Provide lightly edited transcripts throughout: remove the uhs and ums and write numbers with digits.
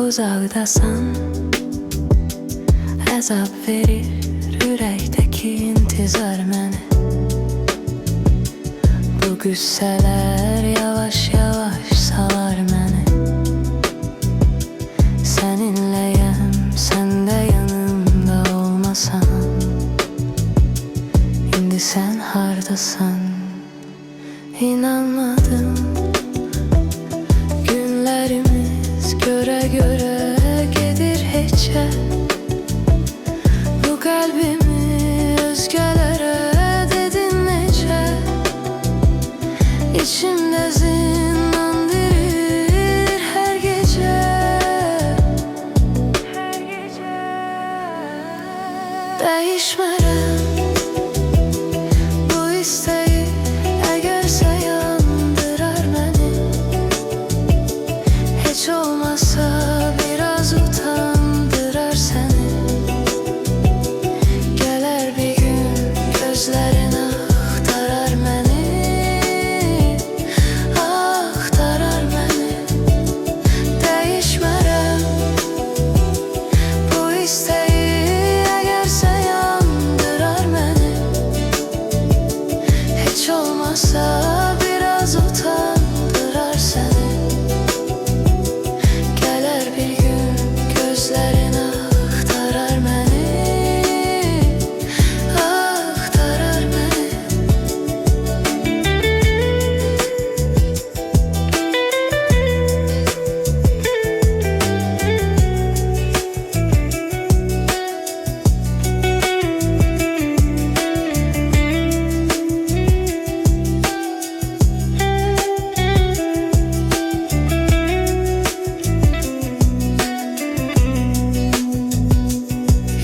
uzaqdasan, əzab verir ürəkdəki intizar məni. Bu qüssələr yavaş-yavaş salar məni. Səninləyəm, sən də yanımda olmasan. İndi sən hardasan? İnanmadım. Günlərimiz görə-görə gedir heçə. Bu qəlbimi özgələrə dedin necə? İçimdə zindandirir hər gecə. Dəyişmərəm bu istəyi, əgərsə yandırar məni. Heç olmasa biraz utandırar səni. Gələr bir gün gözlərin axtarar məni. Axtarar məni. Dəyişmərəm bu istəyi, əgərsə yandırar məni. Heç olmasa biraz utandırar səni. Gələr bir gün gözlərin axtarar məni. Axtarar məni.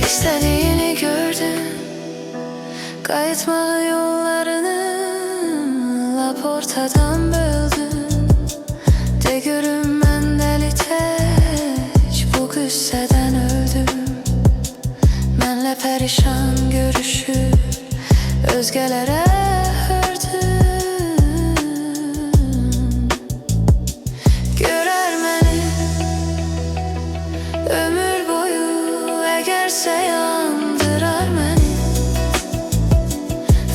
İstədiyini gördün, qayıtmağı yollarını lap ortadan böldün. De görüm mən dəli tək bu qüssədən öldüm. Mənlə pərişan görüşüb özgələrə hördün. Görər məni ömür boyu, əgərsə yandırar məni.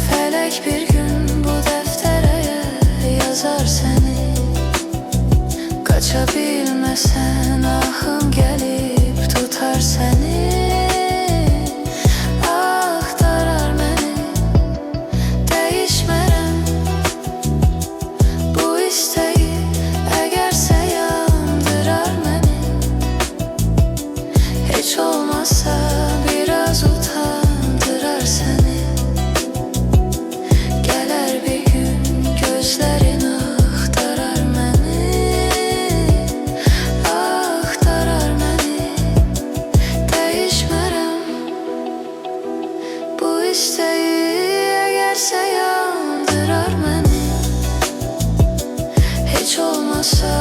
Fələk bir gün bu dəftərə yazar səni. Qaça bilməsən ahım gəlib tutar səni. Axtarar məni. Dəyişmərəm bu istəyi, əgərsə yandırar məni. Heç olmasa biraz utandırar səni. Gələr bir gün gözlərin axtarar məni. Axtarar məni. Dəyişmərəm bu istəyi, əgərsə yandırar məni. Heç olmasa